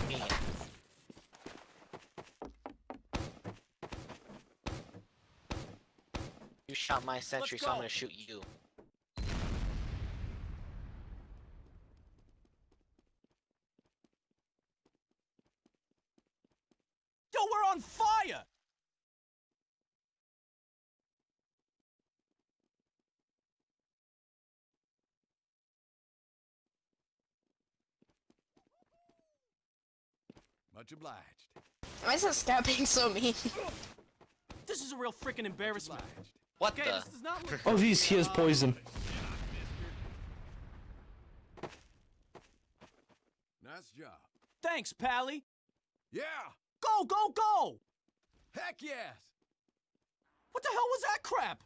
me. You shot my sentry, so I'm gonna shoot you. Yo, we're on fire! Much obliged. Why is that scout being so mean? This is a real freaking embarrassment. What Okay, the? this does not look Oh good. jeez, he has poison. Nice job. Thanks, Pally. Yeah! Go, go, go! Heck yes! What the hell was that crap?